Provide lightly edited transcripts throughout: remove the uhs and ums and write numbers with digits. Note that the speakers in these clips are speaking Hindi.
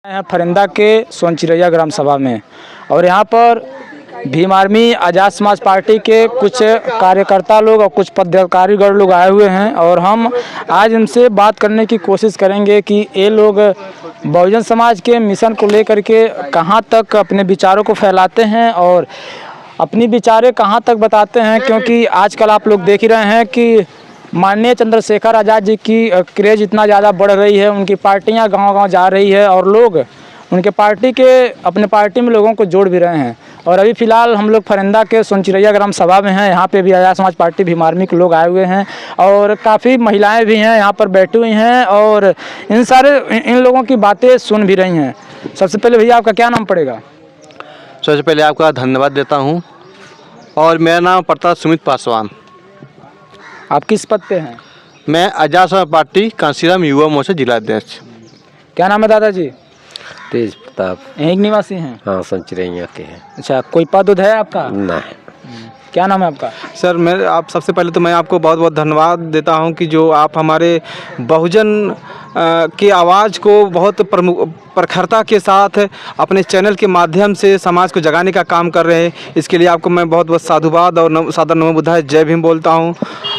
हैं फरिंदा के सोनचिरैया ग्राम सभा में और यहाँ पर भीम आर्मी आज़ाद समाज पार्टी के कुछ कार्यकर्ता लोग और कुछ पदाधिकारीगण लोग आए हुए हैं और हम आज इनसे बात करने की कोशिश करेंगे कि ये लोग बहुजन समाज के मिशन को लेकर के कहाँ तक अपने विचारों को फैलाते हैं और अपनी विचारें कहाँ तक बताते हैं, क्योंकि आजकल आप लोग देख ही रहे हैं कि माननीय चंद्रशेखर आज़ाद जी की क्रेज़ इतना ज़्यादा बढ़ रही है, उनकी पार्टियां गांव-गांव जा रही है और लोग उनके पार्टी के अपने पार्टी में लोगों को जोड़ भी रहे हैं। और अभी फ़िलहाल हम लोग फरिंदा के सोनचिरैया ग्राम सभा में हैं। यहाँ पे भी आज़ाद समाज पार्टी भीम आर्मी के लोग आए हुए हैं और काफ़ी महिलाएं भी हैं यहाँ पर बैठी हुई हैं और इन लोगों की बातें सुन भी रही हैं। सबसे पहले भैया आपका क्या नाम पड़ेगा? सबसे पहले आपका धन्यवाद देता हूँ और मेरा नाम पड़ता सुमित पासवान। आप किस पद पे हैं? मैं आज़ाद समाज पार्टी कांसीराम युवा मोर्चा जिला अध्यक्ष। क्या नाम है दादाजी? तेज प्रताप। यहीं के निवासी हैं? हाँ, सोनचिरैया के हैं। अच्छा, कोई पद उद है आपका? नहीं। क्या नाम है आपका? सर मैं सबसे पहले तो मैं आपको बहुत बहुत धन्यवाद देता हूं कि जो आप हमारे बहुजन की आवाज़ को बहुत प्रखरता के साथ अपने चैनल के माध्यम से समाज को जगाने का काम कर रहे हैं। इसके लिए आपको मैं बहुत बहुत साधुवाद और सादर नमो बुद्धाय जय भीम बोलता हूं।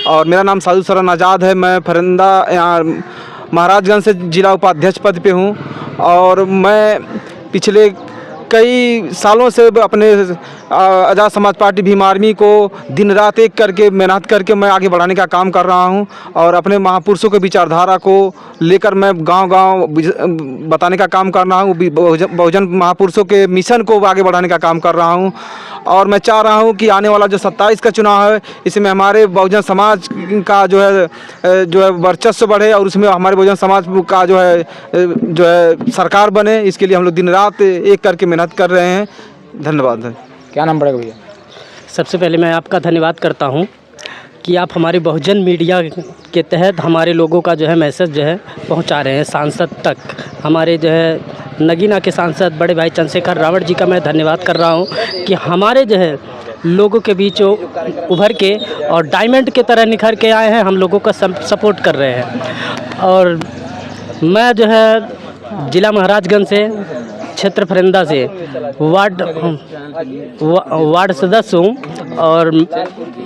और मेरा नाम साधु शरण आज़ाद है। मैं फरिंदा महाराजगंज से जिला उपाध्यक्ष पद पे हूं और मैं पिछले कई सालों से अपने आज़ाद समाज पार्टी भीम आर्मी को दिन रात एक करके मेहनत करके मैं आगे बढ़ाने का काम कर रहा हूं और अपने महापुरुषों के विचारधारा को लेकर मैं गांव-गांव बताने का काम कर रहा हूं। बहुजन महापुरुषों के मिशन को आगे बढ़ाने का काम कर रहा हूं और मैं चाह रहा हूं कि आने वाला जो 27 का चुनाव है इसमें हमारे बहुजन समाज का जो है वर्चस्व बढ़े और उसमें हमारे बहुजन समाज का जो है सरकार बने। इसके लिए हम लोग दिन रात एक करके मेहनत कर रहे हैं। धन्यवाद। क्या नाम पड़ेगा भैया? सबसे पहले मैं आपका धन्यवाद करता हूं कि आप हमारे बहुजन मीडिया के तहत हमारे लोगों का जो है मैसेज जो है पहुंचा रहे हैं सांसद तक। हमारे जो है नगीना के सांसद बड़े भाई चंद्रशेखर रावत जी का मैं धन्यवाद कर रहा हूं कि हमारे जो है लोगों के बीच उभर के और डायमंड की तरह निखर के आए हैं, हम लोगों का सपोर्ट कर रहे हैं। और मैं जो है जिला महाराजगंज से क्षेत्र फरिंदा से वार्ड सदस्य हूँ और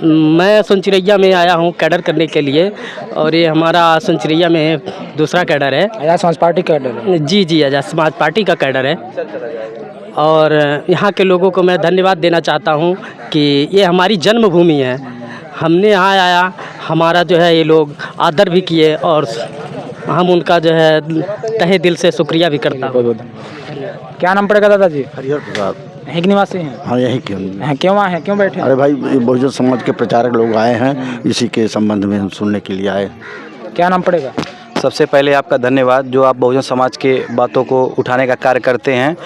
मैं सोनचिरैया में आया हूँ कैडर करने के लिए और ये हमारा सोनचिरैया में दूसरा कैडर है। आज़ाद समाज पार्टी कैडर है? जी, आज़ाद समाज पार्टी का कैडर है। और यहाँ के लोगों को मैं धन्यवाद देना चाहता हूँ कि ये हमारी जन्मभूमि है। हमने यहाँ आया, हमारा जो है ये लोग आदर भी किए और हम उनका जो है तहे दिल से शुक्रिया भी करता हूँ। क्या नाम पड़ेगा दादाजी? हरिहर प्रसाद। यहीं के निवासी हैं? हाँ, यहीं क्यों आए हैं, क्यों बैठे हैं? अरे भाई, बहुजन समाज के प्रचारक लोग आए हैं, इसी के संबंध में हम सुनने के लिए आए। क्या नाम पड़ेगा? सबसे पहले आपका धन्यवाद जो आप बहुजन समाज के बातों को उठाने का कार्य करते हैं।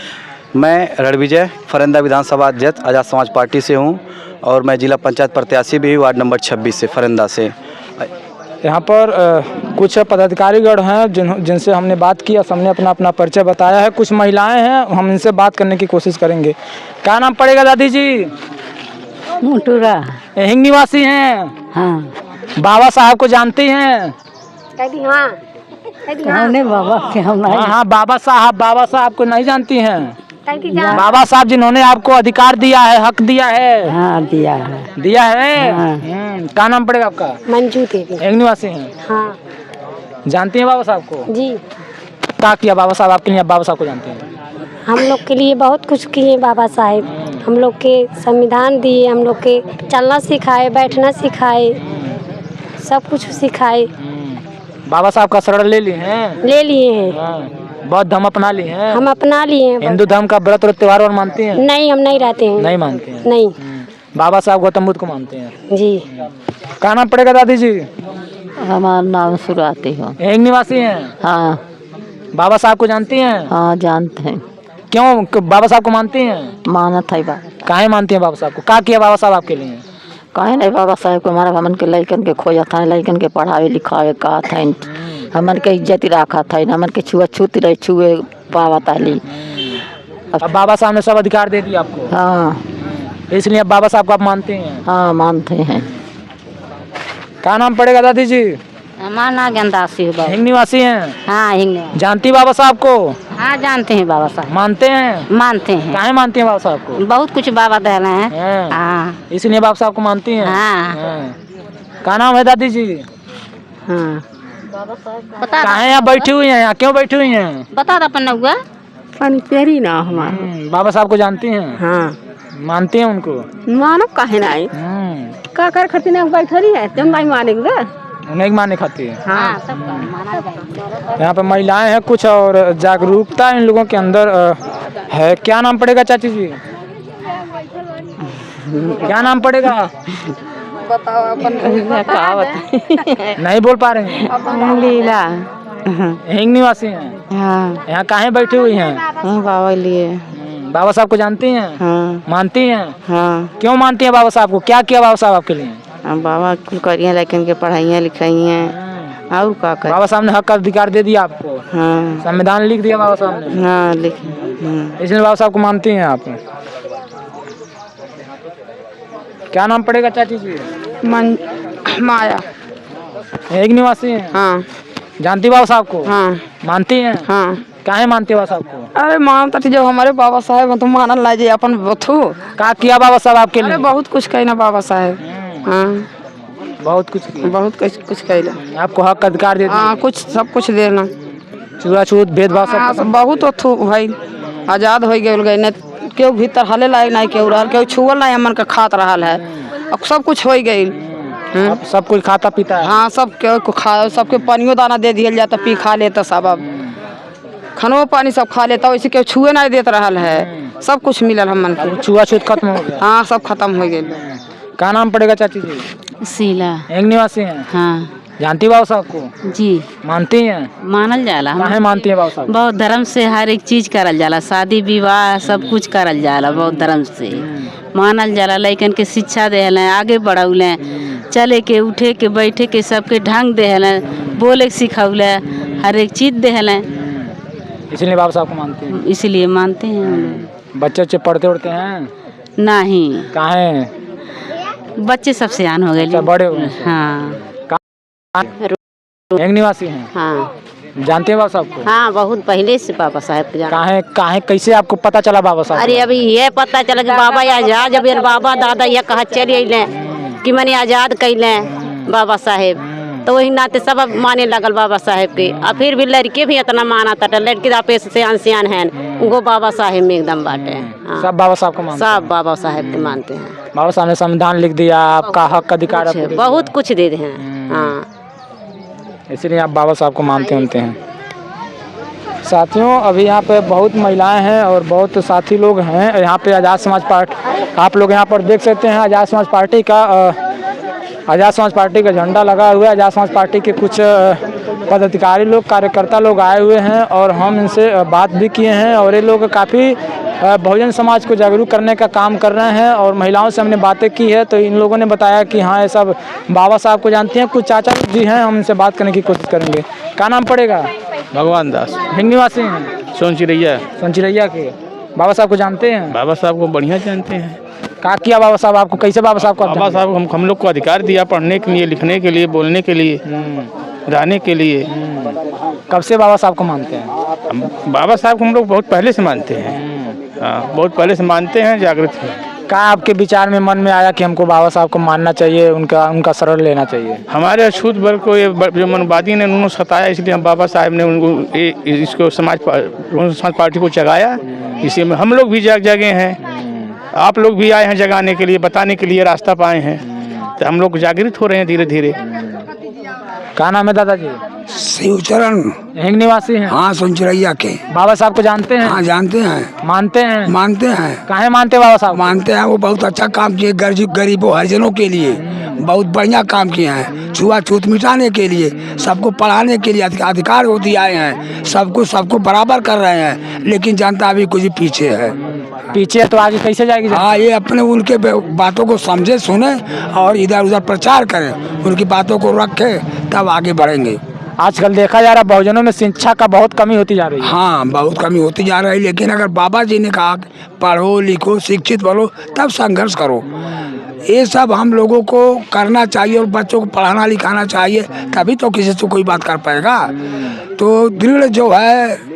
मैं रणविजय फरिंदा विधानसभा अध्यक्ष आज़ाद समाज पार्टी से हूँ और मैं जिला पंचायत प्रत्याशी भी वार्ड नंबर 26 से फरिंदा से। यहाँ पर कुछ पदाधिकारीगण हैं जिनसे हमने बात की, सबने अपना अपना परिचय बताया है। कुछ महिलाएं हैं, हम इनसे बात करने की कोशिश करेंगे। क्या नाम पड़ेगा दादी जी? मुटुरा। यहीं निवासी हैं? हाँ। बाबा साहब को जानती हैं? हाँ, बाबा साहब को नहीं जानती हैं? बाबा साहब जिन्होंने आपको अधिकार दिया है, हक दिया है। हाँ, दिया है। हाँ। क्या नाम पड़ेगा आपका? मंजू देवी। एक निवासी हैं? हाँ। जानती हैं बाबा साहब को? जी। क्या किया बाबा साहब आपके लिए? बाबा साहब को जानते हैं? हम लोग के लिए बहुत कुछ किए बाबा साहेब। हम लोग के संविधान दिए, हम लोग के चलना सिखाए, बैठना सिखाए, सब कुछ सिखाए। बाबा साहब का शरण ले लिए हैं? ले लिए हैं। बौद्ध धर्म अपना लिए हैं? हम अपना लिए हैं। हिंदू धर्म का व्रत और त्योहार और मानती हैं? नहीं, हम नहीं रहते हैं। नहीं मानते हैं? नहीं। बाबा साहब गौतम बुद्ध को मानते हैं? जी। क्या नाम पड़ेगा दादी जी? हमारा नाम सुराती हो। एक निवासी हैं? हाँ। बाबा साहब को जानती हैं? हाँ, जानते हैं। क्यों बाबा साहब को मानती हैं? मानत है बाबा। काहे मानती हैं बाबा साहब को? क्या किया बाबा साहब आपके लिए? काहे नहीं, बाबा साहब को हमारा हमन के लइकन के खोया था, लइकन के पढ़ावे लिखावे का था, हमन के इज्जत रखा था, हमन के छुआछूत रहे छुए पावा ताली। अब बाबा साहब ने सब अधिकार दे दिया आपको? हाँ। इसलिए अब बाबा साहब को आप मानते हैं? हाँ, मानते हैं। क्या नाम पड़ेगा दादी जी? हमारा नाम ज्ञानदासी है बाबा। हिंग निवासी हैं? हाँ हिंग। जानती बाबा साहब को? हाँ जानते हैं बाबा साहब। मानते हैं? मानते हैं। काहे मानती हैं बाबा साहब को? बहुत कुछ बाबा दे रहे हैं। हैं? हाँ इसलिए बाबा साहब को मानती हैं? हाँ। हैं। क्या नाम है दादी जी? हाँ बता काहे यहाँ बैठी हुई हैं? यहाँ क्यों बैठी हुई हैं? बता दो अपन नौआ। पानी प्यारी ना हमारा। बाबा साहब को जानती हैं? हाँ मानती हैं उनको? मानो काहे नहीं का कर खती ना बैठरी है तुम नहीं मानेंगे। उन्हें माने खाती है। हाँ सब माना जाए। यहाँ पे महिलाएं हैं कुछ और जागरूकता इन लोगों के अंदर है। क्या नाम पड़ेगा चाची जी? क्या नाम पड़ेगा? बताओ अपन का बता नहीं बोल पा रहे हैं? लीला। हिंग निवासी हैं? हाँ यहाँ काहे बैठी हुई हैं? बाबा लिए। बाबा साहब को जानती हैं? हाँ मानती हैं? हाँ क्यों मानती हैं बाबा साहब को? क्या किया बाबा साहब आपके लिए? बाबा कुल करिए लेकिन के पढ़ाइयाँ लिखाइयाँ और का कर। बाबा साहब ने हक अधिकार दे दिया आपको? हाँ संविधान लिख दिया बाबा साहब ने? हाँ लिख। इसलिए बाबा साहब को मानती हैं आप? क्या नाम पड़ेगा चाची जी? माया। एक निवासी हैं? हाँ जानती बाबा साहब को? हाँ मानती हैं? हाँ। काहे मानती बाबा साहब को? अरे मानता थी जब हमारे बाबा साहेब तुम मानल ला जे अपन बथू। क्या किया बाबा साहब आपके अरे लिए? बहुत कुछ कहना बाबा साहेब। हाँ बहुत कुछ किया। बहुत कुछ कहला। आपको हक अधिकार दे दिया? हाँ कुछ सब कुछ देना। छुआछूत भेदभाव हाँ, सब? बहुत अथु भाई आजाद हो गए न केहू भीतर हाले लायक नहीं केहू रहल केहू छुअल नहीं हमन के खात रहल है। अब सब कुछ हो गई। अब सब कुछ खाता पीता है? हाँ सब केहू को खा सबके पानियो दाना दे दिया जाता पी खा लेता सब। अब खानो पानी सब खा लेता वैसे केहू छुए नहीं देत रहल है। सब कुछ मिलल हमन के। छुआछूत खत्म हो गया? हाँ सब खत्म हो गए। क्या नाम पड़ेगा चाची जी? शीला। एक निवासी हैं? हाँ जानती बाबा साहब को? जी मानती हैं? मानल जाला। काहे मानती हैं बाबा साहब? बहुत धर्म से हर एक चीज करल जाला। शादी विवाह सब कुछ करल जाला बहुत धर्म से मानल जाला। लइकन के शिक्षा देहले आगे बढ़ौले चले के उठे के बैठे के सबके ढंग देहले बोले के सिखौले हर एक चीज देहले। इसलिए बाबा साहब को मानती हैं? इसलिए मानते हैं हम लोग। बच्चे पढ़ते उड़ते हैं? नहीं काहे? बच्चे सब सियान हो गए। अच्छा, बड़े हुए? हाँ एक निवासी हैं? हाँ जानते हैं बाबा साहब को? हाँ बहुत पहले से बाबा साहब को जाना। काहे काहे कैसे आपको पता चला बाबा साहब? अरे अभी ये पता चला कि बाबा आजाद जब बाबा दादा ये कहा चले अले कि मैंने आजाद कैले बाबा साहेब तो वही नाते सब अब माने लगल बाबा साहेब के। और फिर भी लड़के भी इतना माना था लड़के आपे सियान सियान हैं उनको बाबा साहेब में एकदम बाटे। हाँ। सब बाबा साहब को मानते हैं? सब बाबा साहेब के मानते हैं। बाबा साहब ने संविधान लिख दिया आपका हक अधिकार आपको दे दिया। बहुत कुछ दे हैं। हाँ इसलिए आप बाबा साहब को मानते हैं। साथियों अभी यहाँ पे बहुत महिलाएं हैं और बहुत साथी लोग हैं। यहाँ पे आज़ाद समाज पार्टी आप लोग यहाँ पर देख सकते हैं। आज़ाद समाज पार्टी का झंडा लगा हुआ है। आज़ाद समाज पार्टी के कुछ पदाधिकारी लोग कार्यकर्ता लोग आए हुए हैं और हम इनसे बात भी किए हैं और ये लोग काफ़ी बहुजन समाज को जागरूक करने का काम कर रहे हैं और महिलाओं से हमने बातें की है तो इन लोगों ने बताया कि हाँ ये सब बाबा साहब को जानती हैं। कुछ चाचा जी हैं हम इनसे बात करने की कोशिश करेंगे। क्या नाम पड़ेगा? भगवान दास। हिंग निवासी हैं? सोनचिरैया। सोनचिरैया के बाबा साहब को जानते हैं? बाबा साहब को बढ़िया जानते हैं। क्या किया बाबा साहब आपको? कैसे बाबा साहब को? बाबा साहब हम लोग को अधिकार दिया पढ़ने के लिए लिखने के लिए बोलने के लिए रहने के लिए। कब से बाबा साहब को मानते हैं? बाबा साहब को हम लोग बहुत पहले से मानते हैं। हाँ बहुत पहले से मानते हैं जागृत हैं। क्या आपके विचार में मन में आया कि हमको बाबा साहब को मानना चाहिए उनका शरण लेना चाहिए? हमारे अछूत वर्ग को ये जो मनवादी ने उन्होंने सताया इसलिए हम बाबा साहब ने उनको इसको समाज पार्टी को जगाया। इसी में हम लोग भी जगे हैं। आप लोग भी आए हैं जगाने के लिए बताने के लिए रास्ता पाए हैं तो हम लोग जागृत हो रहे हैं धीरे धीरे। क्या नाम है दादाजी? शिवचरण। हिंग निवासी हैं? हाँ सोनचिरैया के। बाबा साहब को जानते हैं? हाँ जानते हैं। मानते हैं? मानते हैं। काहे मानते हैं बाबा साहब? मानते हैं वो बहुत अच्छा काम किए गरीबों हरिजनों के लिए बहुत बढ़िया काम किए हैं। छुआछूत मिटाने के लिए सबको पढ़ाने के लिए अधिकार को दिए हैं। सबको बराबर कर रहे हैं लेकिन जनता अभी कुछ पीछे है। पीछे तो आगे कैसे जाएगी? हाँ ये अपने उनके बातों को समझे सुने और इधर उधर प्रचार करें उनकी बातों को रखें तब आगे बढ़ेंगे। आजकल देखा जा रहा है बहुजनों में शिक्षा का बहुत कमी होती जा रही है। हाँ, बहुत कमी होती जा रही है, लेकिन अगर बाबा जी ने कहा कि पढ़ो लिखो शिक्षित बनो तब संघर्ष करो, ये सब हम लोगों को करना चाहिए और बच्चों को पढ़ाना लिखाना चाहिए, तभी तो किसी से कोई बात कर पाएगा। तो दृढ़ जो है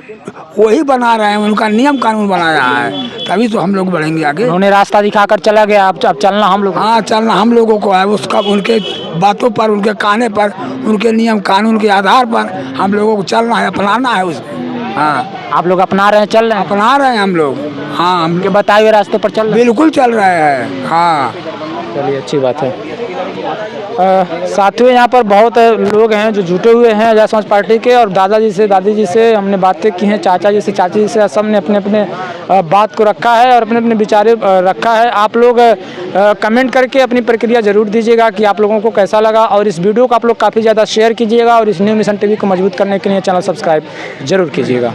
वही बना रहे हैं, उनका नियम कानून बनाया है, तभी तो हम लोग बढ़ेंगे आगे। उन्होंने रास्ता दिखाकर चला गया, अब चलना हम लोग। हाँ, चलना हम लोगों को है, उसका उनके बातों पर, उनके कहने पर, उनके नियम कानून के आधार पर हम लोगों को चलना है, अपनाना है उसको। हाँ, आप लोग अपना रहे हैं, चल रहे हैं, अपना रहे हैं हम लोग। हाँ, हम के बताए हुए रास्ते पर चल रहे हैं। बिल्कुल चल रहे हैं। हाँ, चलिए, अच्छी बात है। साथियों, यहाँ पर बहुत लोग हैं जो जुटे हुए हैं आजाद समाज पार्टी के, और दादाजी से दादी जी से हमने बातें की हैं, चाचा जी से चाची जी से, सब ने अपने अपने बात को रखा है और अपने अपने विचारे रखा है। आप लोग कमेंट करके अपनी प्रक्रिया ज़रूर दीजिएगा कि आप लोगों को कैसा लगा, और इस वीडियो को आप लोग काफ़ी ज़्यादा शेयर कीजिएगा, और इस न्यू मिशन टीवी को मजबूत करने के लिए चैनल सब्सक्राइब जरूर कीजिएगा।